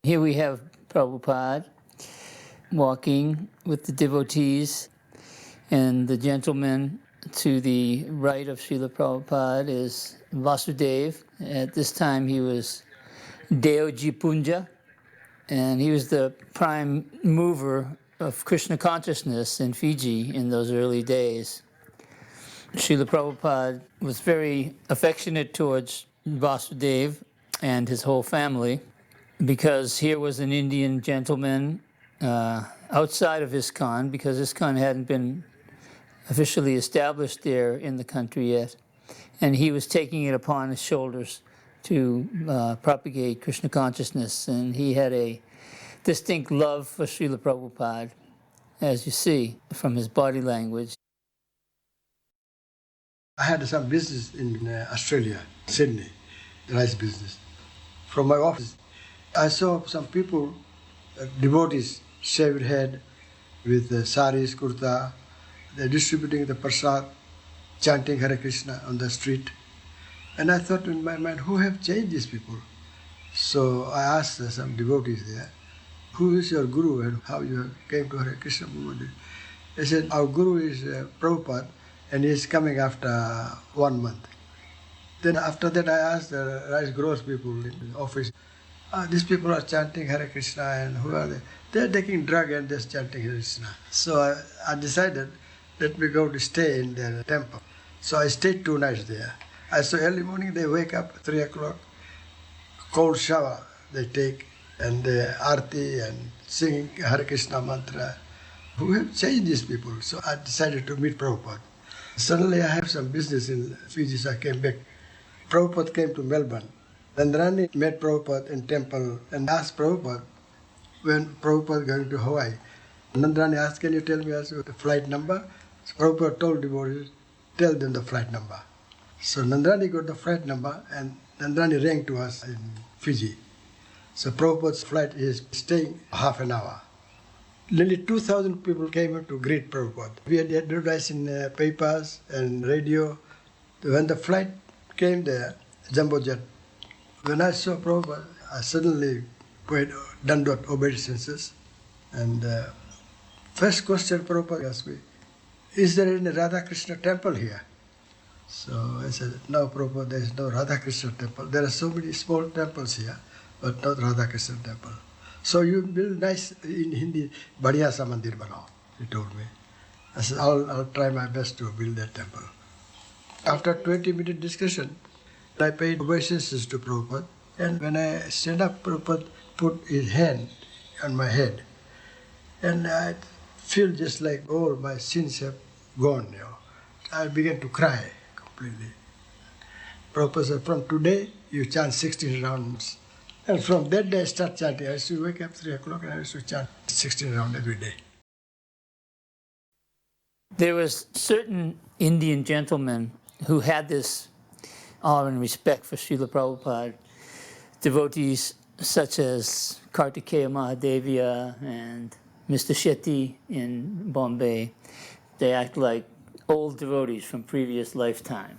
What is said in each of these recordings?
Here we have Prabhupada walking with the devotees, and the gentleman to the right of Srila Prabhupada is Vasudev. At this time he was Deoji Punja, and he was the prime mover of Krishna consciousness in Fiji in those early days. Srila Prabhupada was very affectionate towards Vasudev and his whole family, because here was an Indian gentleman outside of ISKCON, because ISKCON hadn't been officially established there in the country yet, and he was taking it upon his shoulders to propagate Krishna consciousness, and he had a distinct love for Srila Prabhupada, as you see from his body language. I had some business in Australia, Sydney, rice business. From my office, I saw some people, devotees, shaved head with saris, kurta. They're distributing the prasad, chanting Hare Krishna on the street. And I thought in my mind, who have changed these people? So I asked some devotees there, who is your guru and how you came to Hare Krishna movement? They said, our guru is Prabhupada, and he is coming after 1 month. Then after that I asked the rice growers people in the office, these people are chanting Hare Krishna, and who are they? They're taking drug and they're chanting Hare Krishna. So I decided, let me go to stay in their temple. So I stayed 2 nights there. I saw early morning they wake up 3 o'clock, cold shower they take, and the arti and singing Hare Krishna mantra. Who have changed these people? So I decided to meet Prabhupada. Suddenly I have some business in Fiji, so I came back. Prabhupada came to Melbourne. Nandrani met Prabhupada in temple and asked Prabhupada when Prabhupada going to Hawaii. Nandrani asked, can you tell me also the flight number? So Prabhupada told devotees, tell them the flight number. So Nandrani got the flight number, and Nandrani rang to us in Fiji. So Prabhupada's flight is staying half an hour. Nearly 2,000 people came to greet Prabhupada. We had advertised in papers and radio. When the flight came there, jumbo jet, when I saw Prabhupada, I suddenly paid Dandot obeisances. And first question Prabhupada asked me, is there any Radha Krishna temple here? So I said, no, Prabhupada, there is no Radha Krishna temple. There are so many small temples here, but not Radha Krishna temple. So you build nice, in Hindi, Badhiya sa mandir banao, he told me. I said, I'll try my best to build that temple. After 20-minute discussion, I paid obeisances to Prabhupada. And when I stood up, Prabhupada put his hand on my head. And I feel just like, oh, my sins have gone. I began to cry completely. Prabhupada said, from today, you chant 16 rounds. And from that day, I start chanting. I used to wake up 3 o'clock and I used to chant 16 rounds every day. There was certain Indian gentlemen who had this awe and respect for Srila Prabhupada. Devotees such as Kartikeya Mahadevya and Mr. Shetty in Bombay. They act like old devotees from previous lifetime,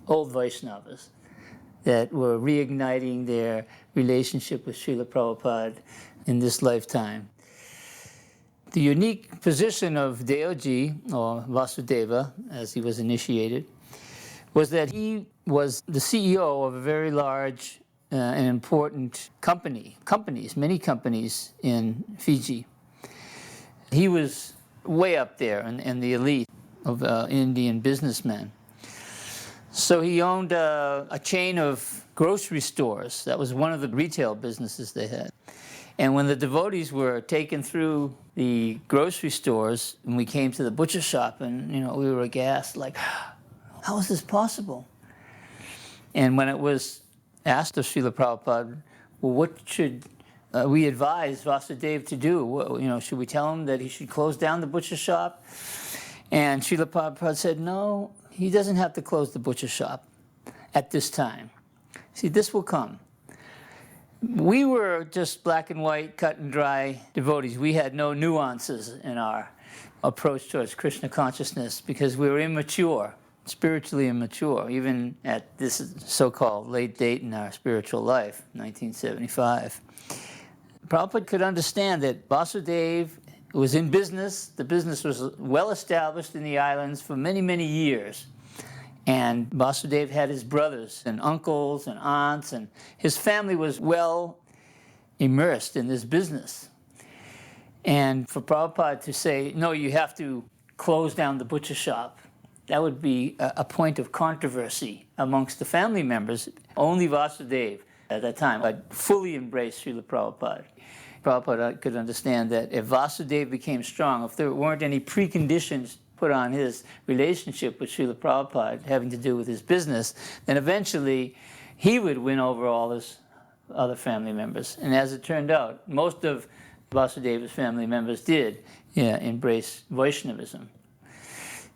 old Vaishnavas that were reigniting their relationship with Srila Prabhupada in this lifetime. The unique position of Deoji, or Vasudeva, as he was initiated, was that he was the CEO of a very large and important many companies in Fiji. He was way up there in the elite of Indian businessmen. So he owned a chain of grocery stores. That was one of the retail businesses they had. And when the devotees were taken through the grocery stores, and we came to the butcher shop, and we were aghast, like, how is this possible? And when it was asked of Srila Prabhupada, well, what should we advise Vasudeva to do? Should we tell him that he should close down the butcher shop? And Srila Prabhupada said, no, he doesn't have to close the butcher shop at this time. See, this will come. We were just black and white, cut and dry devotees. We had no nuances in our approach towards Krishna consciousness because we were immature, spiritually immature, even at this so-called late date in our spiritual life, 1975. Prabhupada could understand that Vasudeva was in business. The business was well established in the islands for many, many years. And Vasudeva had his brothers and uncles and aunts, and his family was well immersed in this business. And for Prabhupada to say, no, you have to close down the butcher shop, that would be a point of controversy amongst the family members. Only Vasudeva at that time had fully embraced Srila Prabhupada. Prabhupada could understand that if Vasudeva became strong, if there weren't any preconditions put on his relationship with Srila Prabhupada having to do with his business, then eventually he would win over all his other family members. And as it turned out, most of Vasudeva's family members did embrace Vaishnavism.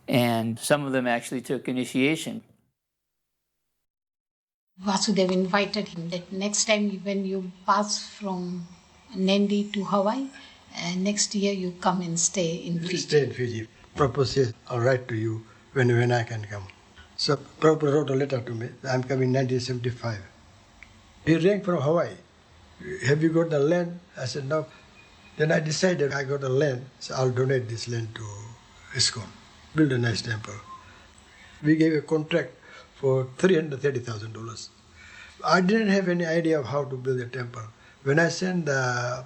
And some of them actually took initiation. Vasudeva invited him that next time when you pass from Nandi to Hawaii, next year you come and stay in Fiji. Stay in Fiji. Prabhupada says, I'll write to you when I can come. So Prabhupada wrote a letter to me. I'm coming 1975. He rang from Hawaii. Have you got the land? I said, no. Then I decided I got the land, so I'll donate this land to ISKCON. Build a nice temple. We gave a contract for $330,000. I didn't have any idea of how to build a temple. When I sent a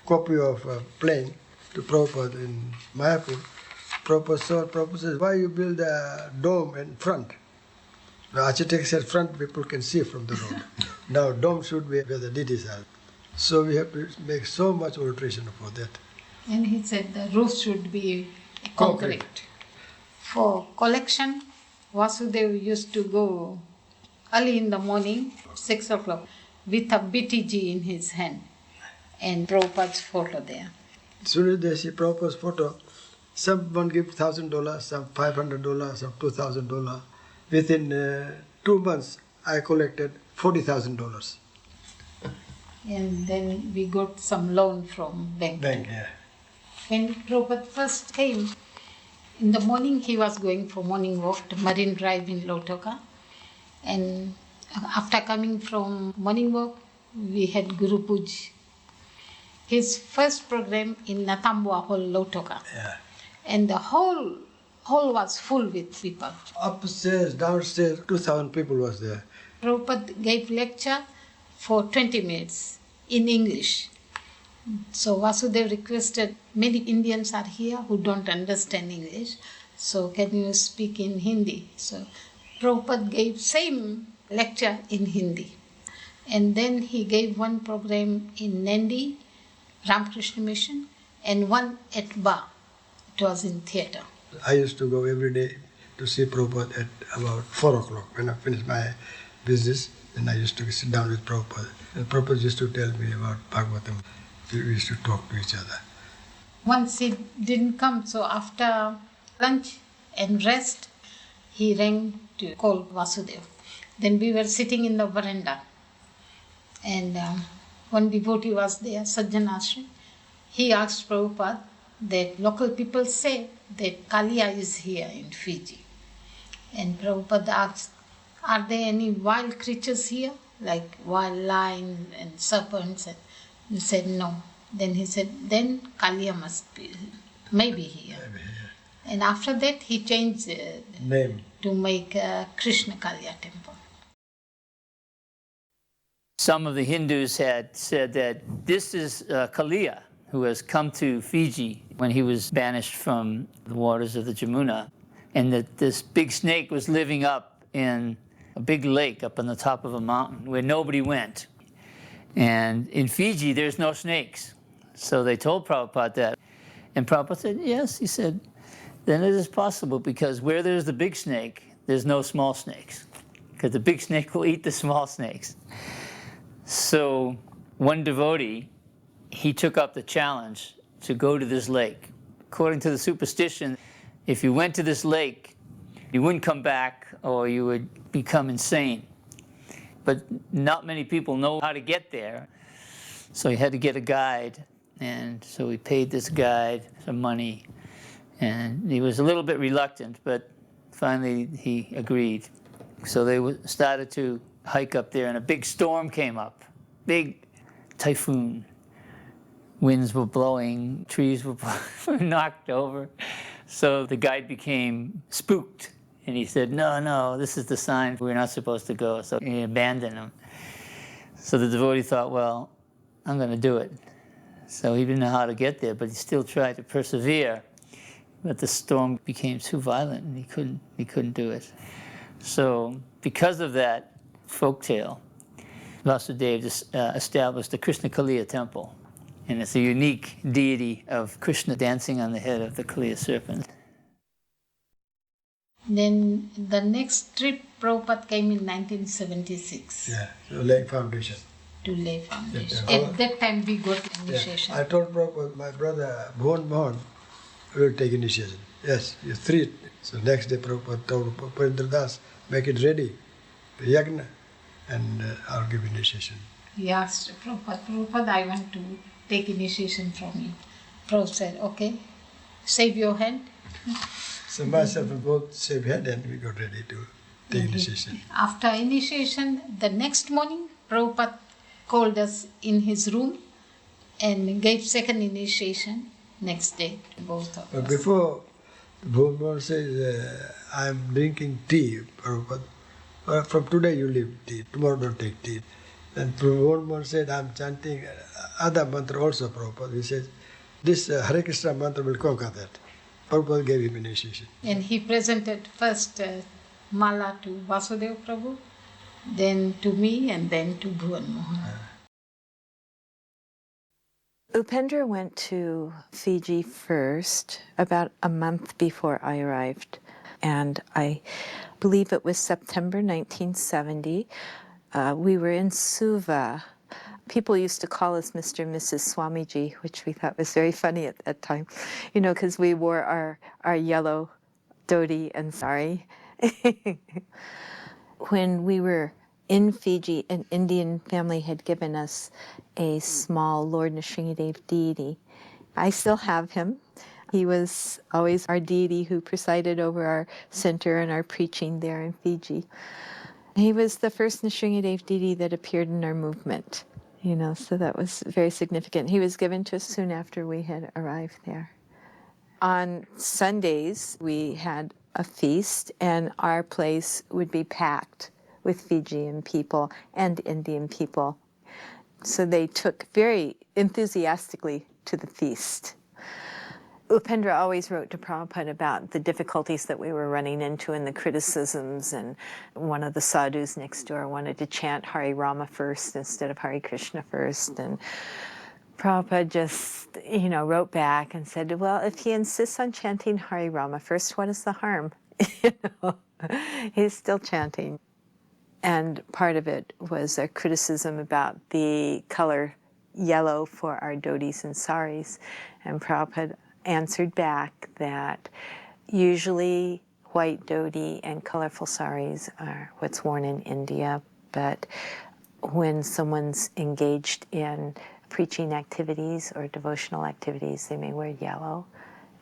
copy of a plan to Prabhupada in Mayapur, Prabhupada says, why you build a dome in front? The architect said front people can see from the road. Now dome should be where the deities are. So we have to make so much alteration for that. And he said the roof should be concrete. For collection, Vasudeva used to go early in the morning, 6 o'clock, with a BTG in his hand and Prabhupada's photo there. As soon as they see Prabhupada's photo, someone gives $1,000, some $500, some $2,000. Within 2 months, I collected $40,000. And then we got some loan from bank. Yeah. When Prabhupada first came, in the morning he was going for morning walk to Marine Drive in Lautoka. And after coming from morning walk, we had Guru Puj. His first program in Natambua Hall, Lautoka. Yeah. And the whole hall was full with people. Upstairs, downstairs, 2,000 people was there. Prabhupada gave lecture for 20 minutes in English. So Vasudeva requested, many Indians are here who don't understand English, so can you speak in Hindi? So Prabhupada gave same lecture in Hindi. And then he gave one program in Nandi, Ramakrishna Mission, and one at Ba. It was in theatre. I used to go every day to see Prabhupada at about 4 o'clock. When I finished my business, then I used to sit down with Prabhupada. And Prabhupada used to tell me about Bhagavatam. We used to talk to each other. Once he didn't come, so after lunch and rest, he rang to call Vasudeva. Then we were sitting in the veranda, and one devotee was there, Sajjanashri. He asked Prabhupada that local people say that Kaliya is here in Fiji. And Prabhupada asked, are there any wild creatures here, like wild lions and serpents? And he said no. Then he said, then Kaliya must be, maybe here. Maybe here. And after that he changed Name. to make a Krishna Kaliya temple. Some of the Hindus had said that this is Kaliya, who has come to Fiji when he was banished from the waters of the Jamuna, and that this big snake was living up in a big lake up on the top of a mountain where nobody went. And in Fiji, there's no snakes. So they told Prabhupada that. And Prabhupada said, yes. He said, then it is possible, because where there's the big snake, there's no small snakes, because the big snake will eat the small snakes. So one devotee, he took up the challenge to go to this lake. According to the superstition, if you went to this lake, you wouldn't come back or you would become insane. But not many people know how to get there. So he had to get a guide. And so he paid this guide some money. And he was a little bit reluctant, but finally he agreed. So they started to hike up there, and a big storm came up, big typhoon. winds were blowing, trees were knocked over. So the guide became spooked. And he said, no, this is the sign we're not supposed to go. So he abandoned him. So the devotee thought, well, I'm going to do it. So he didn't know how to get there, but he still tried to persevere. But the storm became too violent, and he couldn't do it. So because of that folktale, Vasudeva established the Krishna Kaliya temple. And it's a unique deity of Krishna dancing on the head of the Kaliya serpent. Then the next trip, Prabhupada came in 1976 Yeah, so laying foundation. to lay foundation. Yeah. At that time, we got initiation. Yeah. I told Prabhupada, my brother Bhuvan will take initiation. Yes, you three. So next day Prabhupada told Parindra Das, make it ready, the yagna, and I'll give initiation. He asked Prabhupada, I want to take initiation from you. Prabhupada said, okay, save your hand. So myself and both save hand and we got ready to take initiation. After initiation, the next morning, Prabhupada called us in his room and gave second initiation next day to both of But us. before, Bhuvan says, I'm drinking tea, Prabhupada. From today you leave tea, tomorrow don't take tea. And Bhuvan said, I'm chanting other mantra also, Prabhupada. He says, this Hare Krishna mantra will conquer that. Prabhupada gave him initiation. And he presented first Mala to Vasudeva Prabhu, then to me, and then to Bhuvan Mohan. Upendra went to Fiji first, about a month before I arrived. And I believe it was September 1970. We were in Suva. People used to call us Mr. and Mrs. Swamiji, which we thought was very funny at that time, because we wore our yellow dhoti and sari. When we were in Fiji, an Indian family had given us a small Lord Nrsimhadev deity. I still have him. He was always our deity who presided over our center and our preaching there in Fiji. He was the first Nrsimhadev deity that appeared in our movement, so that was very significant. He was given to us soon after we had arrived there. On Sundays, we had a feast, and our place would be packed with Fijian people and Indian people. So they took very enthusiastically to the feast. Upendra always wrote to Prabhupada about the difficulties that we were running into and the criticisms, and one of the sadhus next door wanted to chant Hare Rama first instead of Hare Krishna first, and Prabhupada just, wrote back and said, well, if he insists on chanting Hare Rama first, what is the harm? He's still chanting. And part of it was a criticism about the color yellow for our dhotis and saris. And Prabhupada answered back that usually white dhoti and colorful saris are what's worn in India, but when someone's engaged in preaching activities or devotional activities, they may wear yellow,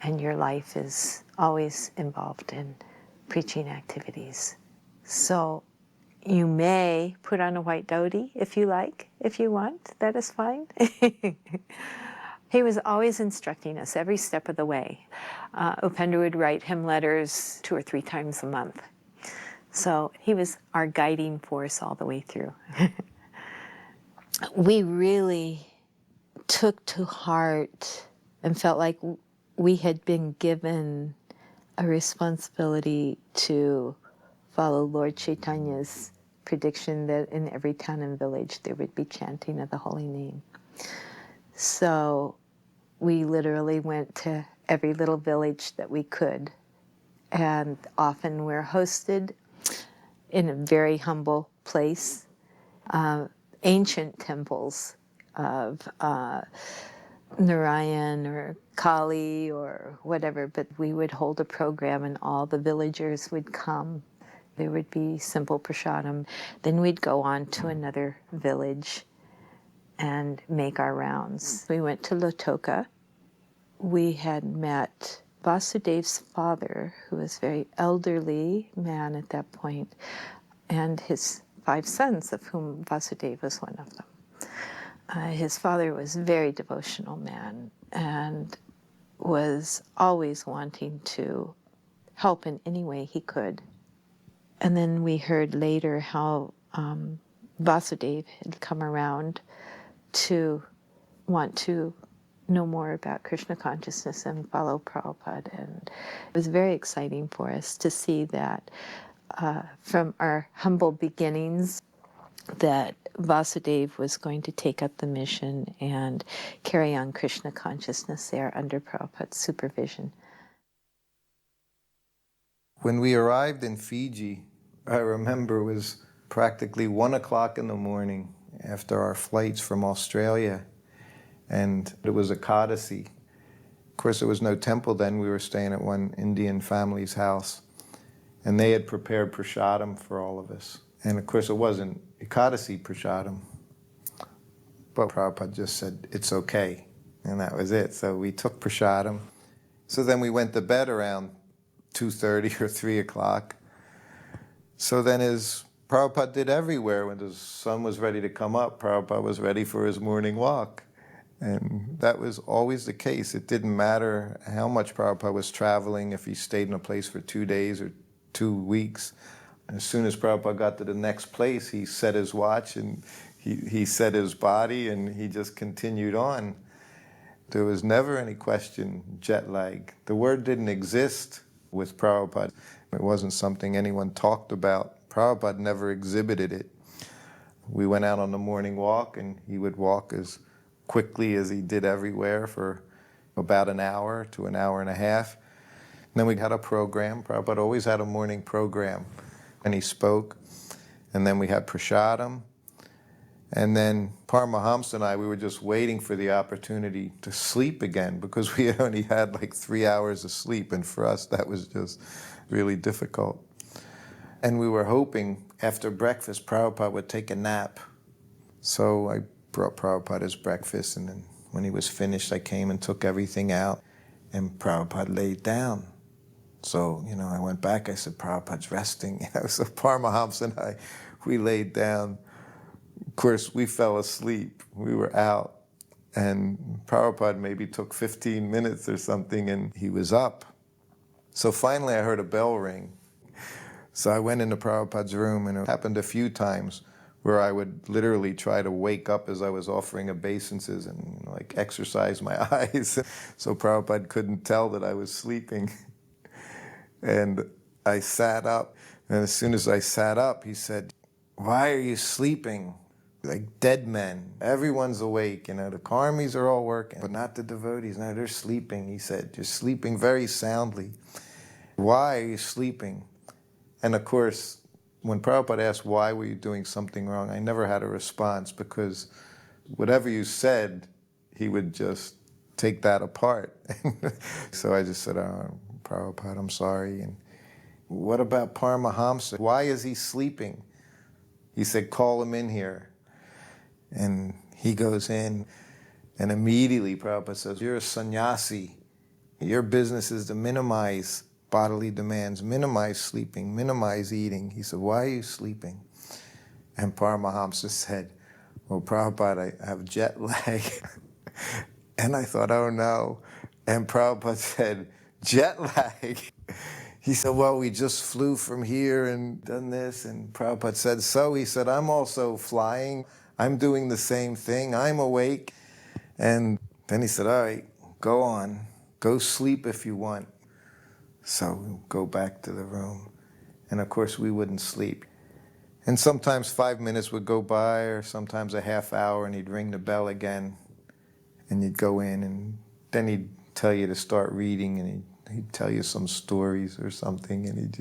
and your life is always involved in preaching activities. So you may put on a white dhoti if you like, if you want, that is fine. He was always instructing us every step of the way. Upendra would write him letters 2 or 3 times a month. So he was our guiding force all the way through. We really took to heart and felt like we had been given a responsibility to follow Lord Chaitanya's prediction that in every town and village there would be chanting of the holy name. So we literally went to every little village that we could, and often we're hosted in a very humble place, ancient temples of Narayan or Kali or whatever, but we would hold a program and all the villagers would come. There would be simple prasadam. Then we'd go on to another village and make our rounds. We went to Lotoka. We had met Vasudev's father, who was a very elderly man at that point, and his 5 sons, of whom Vasudeva was one of them. His father was a very devotional man and was always wanting to help in any way he could. And then we heard later how Vasudev had come around to want to know more about Krishna consciousness and follow Prabhupada. And it was very exciting for us to see that from our humble beginnings, that Vasudev was going to take up the mission and carry on Krishna consciousness there under Prabhupada's supervision. When we arrived in Fiji, I remember it was practically 1 o'clock in the morning after our flights from Australia, and it was Ekadasi. Of course, there was no temple then. We were staying at one Indian family's house, and they had prepared prasadam for all of us. And of course, it wasn't Ekadasi prasadam, but Prabhupada just said, it's okay, and that was it. So we took prasadam. So then we went to bed around 2:30 or 3 o'clock. So then, as Prabhupada did everywhere, when the sun was ready to come up, Prabhupada was ready for his morning walk. And that was always the case. It didn't matter how much Prabhupada was traveling, if he stayed in a place for 2 days or 2 weeks. As soon as Prabhupada got to the next place, he set his watch and he set his body and he just continued on. There was never any question, jet lag. The word didn't exist with Prabhupada. It wasn't something anyone talked about. Prabhupada never exhibited it. We went out on the morning walk and he would walk as quickly as he did everywhere for about an hour to an hour and a half. And then we had a program. Prabhupada always had a morning program. And he spoke. And then we had prasadam. And then Paramahamsa and I, we were just waiting for the opportunity to sleep again because we only had like 3 hours of sleep. And for us, that was just really difficult. And we were hoping after breakfast, Prabhupada would take a nap. So I brought Prabhupada his breakfast. And then when he was finished, I came and took everything out. And Prabhupada laid down. So, I went back. I said, Prabhupada's resting. So Paramahamsa and I, we laid down. Of course, we fell asleep. We were out. And Prabhupada maybe took 15 minutes or something, and he was up. So finally, I heard a bell ring. So I went into Prabhupada's room, and it happened a few times where I would literally try to wake up as I was offering obeisances and exercise my eyes. So Prabhupada couldn't tell that I was sleeping. And I sat up, and as soon as I sat up, he said, why are you sleeping? Like dead men. Everyone's awake, the karmis are all working, but not the devotees. No, they're sleeping. He said, you're sleeping very soundly. Why are you sleeping? And of course, when Prabhupada asked why were you doing something wrong, I never had a response because whatever you said, he would just take that apart. So I just said, oh, Prabhupada, I'm sorry. And what about Paramahamsa? Why is he sleeping? He said, call him in here. And he goes in, and immediately Prabhupada says, you're a sannyasi. Your business is to minimize bodily demands, minimize sleeping, minimize eating. He said, why are you sleeping? And Paramahamsa said, well, Prabhupada, I have jet lag. And I thought, oh no. And Prabhupada said, jet lag? He said, well, we just flew from here and done this. And Prabhupada said, so? He said, I'm also flying. I'm doing the same thing. I'm awake. And then he said, all right, go on. Go sleep if you want. So we go back to the room. And of course, we wouldn't sleep. And sometimes 5 minutes would go by, or sometimes a half hour, and he'd ring the bell again. And you'd go in, and then he'd tell you to start reading, and he'd tell you some stories or something, and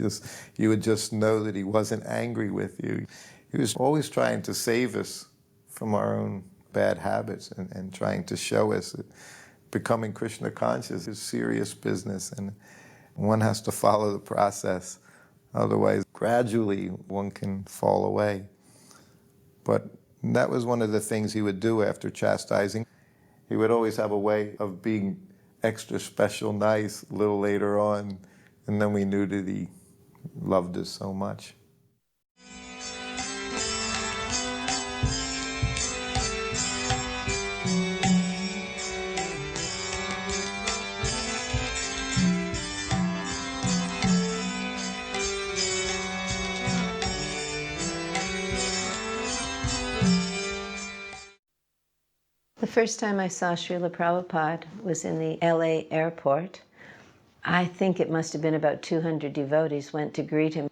you would just know that he wasn't angry with you. He was always trying to save us from our own bad habits and trying to show us that becoming Krishna conscious is serious business, and one has to follow the process. Otherwise, gradually, one can fall away. But that was one of the things he would do after chastising. He would always have a way of being extra special nice a little later on, and then we knew that he loved us so much. first time I saw Srila Prabhupada was in the LA airport. I think it must have been about 200 devotees went to greet him.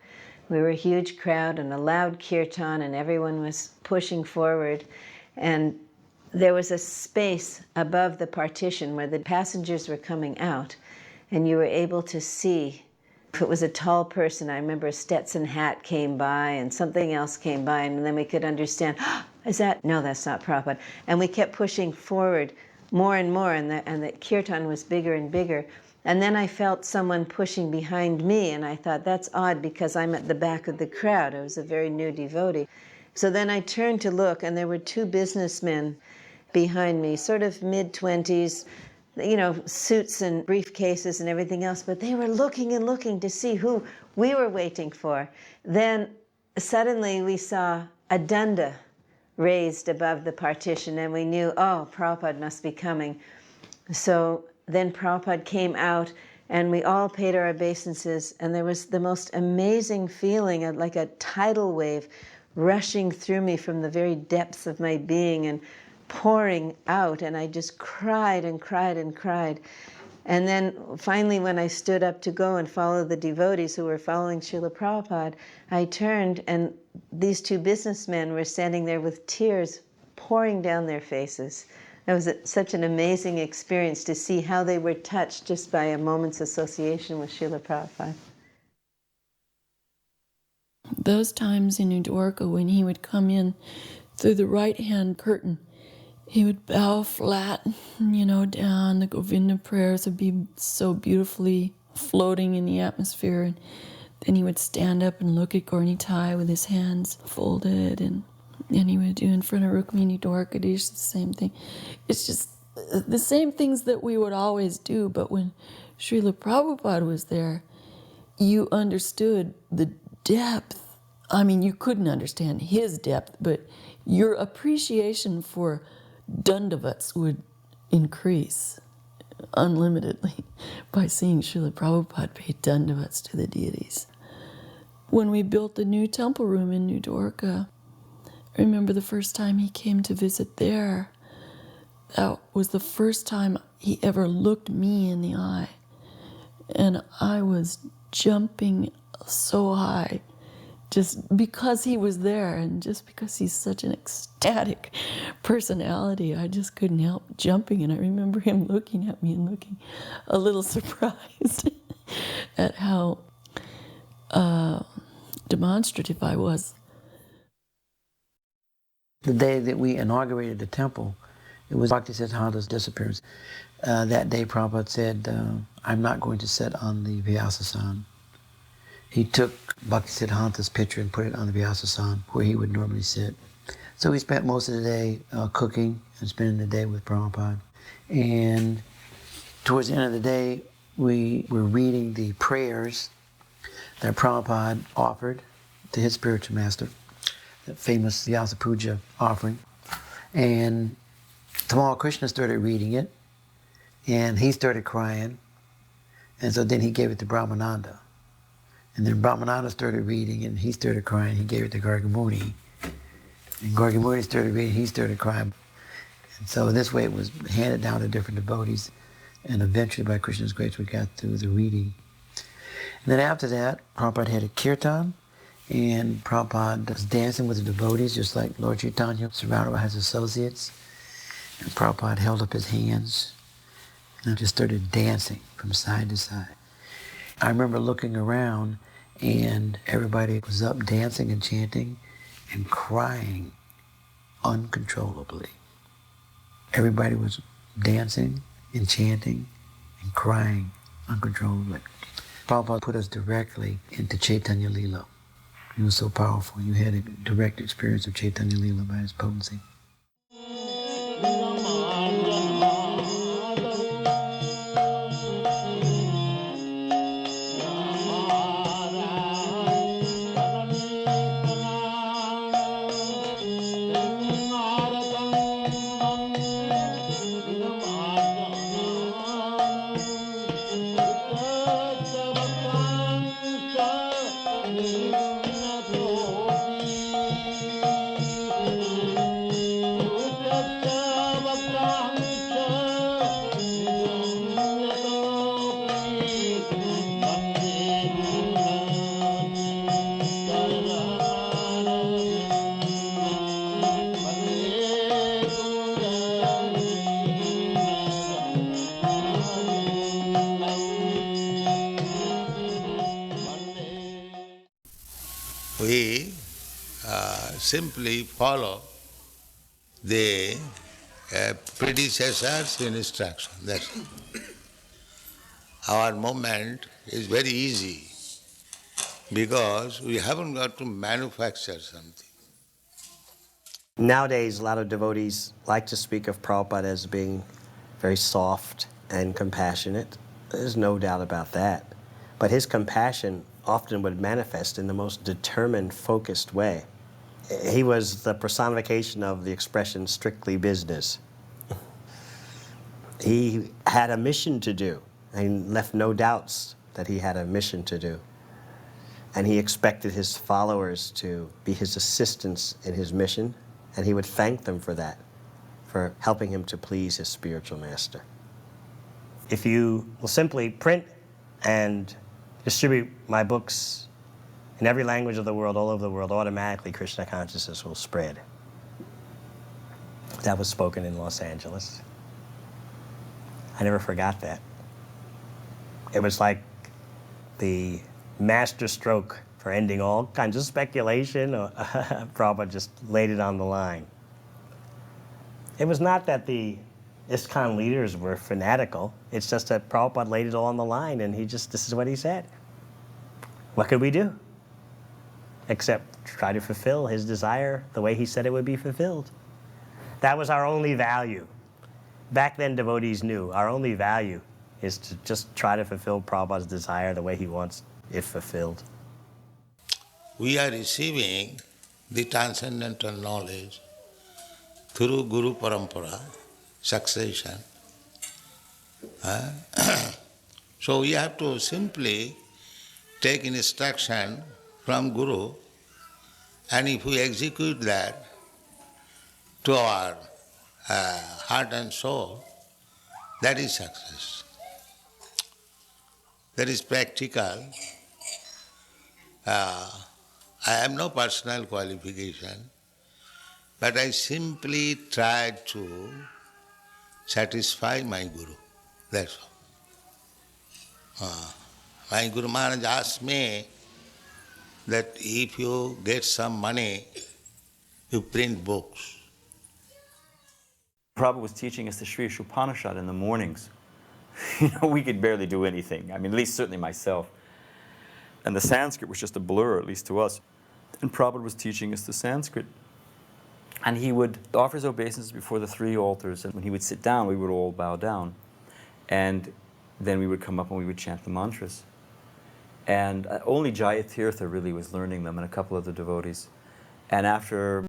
We were a huge crowd and a loud kirtan, and everyone was pushing forward. And there was a space above the partition where the passengers were coming out, and you were able to see. If it was a tall person, I remember a Stetson hat came by and something else came by, and then we could understand, oh, is that? No, that's not Prabhupada. And we kept pushing forward more and more, and the kirtan was bigger and bigger. And then I felt someone pushing behind me, and I thought, that's odd because I'm at the back of the crowd. I was a very new devotee. So then I turned to look, and there were two businessmen behind me, sort of mid-20s, you know, suits and briefcases and everything else, but they were looking and looking to see who we were waiting for. Then suddenly we saw a danda raised above the partition, and we knew, oh, Prabhupada must be coming. So then Prabhupada came out, and we all paid our obeisances, and there was the most amazing feeling of like a tidal wave rushing through me from the very depths of my being and pouring out, and I just cried and cried and cried. And then finally, when I stood up to go and follow the devotees who were following Srila Prabhupada, I turned, and these two businessmen were standing there with tears pouring down their faces. It was such an amazing experience to see how they were touched just by a moment's association with Srila Prabhupada. Those times in New Dwarka when he would come in through the right-hand curtain, he would bow flat, you know, down. The Govinda prayers would be so beautifully floating in the atmosphere. And then he would stand up and look at Gaurnitai with his hands folded. And he would do in front of Rukmini Dwarkadish the same thing. It's just the same things that we would always do. But when Srila Prabhupada was there, you understood the depth. I mean, you couldn't understand his depth, but your appreciation for Dandavats would increase unlimitedly by seeing Srila Prabhupada pay Dandavats to the deities. When we built the new temple room in New Dwarka, I remember the first time he came to visit there. That was the first time he ever looked me in the eye. And I was jumping so high just because he was there, and just because he's such an ecstatic personality, I just couldn't help jumping. And I remember him looking at me and looking a little surprised at how demonstrative I was. The day that we inaugurated the temple, it was Bhaktisiddhanta's disappearance. That day Prabhupada said, I'm not going to sit on the Vyasasana. He took Bhaktisiddhanta's picture and put it on the Vyasasana where he would normally sit. So we spent most of the day cooking and spending the day with Prabhupada. And towards the end of the day, we were reading the prayers that Prabhupada offered to his spiritual master, the famous Vyasa Puja offering. And Tamal Krishna started reading it, and he started crying. And so then he gave it to Brahmananda. And then Brahmananda started reading, and he started crying. He gave it to Gargamuni. And Gargamuni started reading, he started crying. And so this way it was handed down to different devotees. And eventually, by Krishna's grace, we got through the reading. And then after that, Prabhupada had a kirtan, and Prabhupada was dancing with the devotees, just like Lord Chaitanya, surrounded by his associates. And Prabhupada held up his hands and just started dancing from side to side. I remember looking around, and everybody was up dancing and chanting and crying uncontrollably. Everybody was dancing and chanting and crying uncontrollably. Prabhupada put us directly into Chaitanya Lila. He was so powerful. You had a direct experience of Chaitanya Lila by his potency. we simply follow the predecessor's instruction. That's it. Our movement is very easy because we haven't got to manufacture something. Nowadays, a lot of devotees like to speak of Prabhupada as being very soft and compassionate. There's no doubt about that. But his compassion often would manifest in the most determined, focused way. He was the personification of the expression strictly business. He had a mission to do, and left no doubts that he had a mission to do. And he expected his followers to be his assistants in his mission, and he would thank them for that, for helping him to please his spiritual master. If you will simply print and distribute my books in every language of the world, all over the world, automatically Krishna consciousness will spread. That was spoken in Los Angeles. I never forgot that. It was like the master stroke for ending all kinds of speculation. Prabhupada just laid it on the line. It was not that the ISKCON leaders were fanatical. It's just that Prabhupada laid it all on the line, and this is what he said. What could we do? Except try to fulfill his desire the way he said it would be fulfilled. That was our only value. Back then, devotees knew our only value is to just try to fulfill Prabhupada's desire the way he wants it fulfilled. We are receiving the transcendental knowledge through Guru Parampara, succession. So we have to simply take instruction from Guru, and if we execute that to our heart and soul, that is success. That is practical. I have no personal qualification, but I simply try to satisfy my Guru. That's all. My Guru Maharaj asked me that if you get some money, you print books. Prabhupada was teaching us the Sri Upanishad in the mornings. We could barely do anything. I mean, at least certainly myself. And the Sanskrit was just a blur, at least to us. And Prabhupada was teaching us the Sanskrit. And he would offer his obeisances before the three altars, and when he would sit down, we would all bow down. And then we would come up and we would chant the mantras. And only Jayatirtha really was learning them, and a couple of the devotees. And after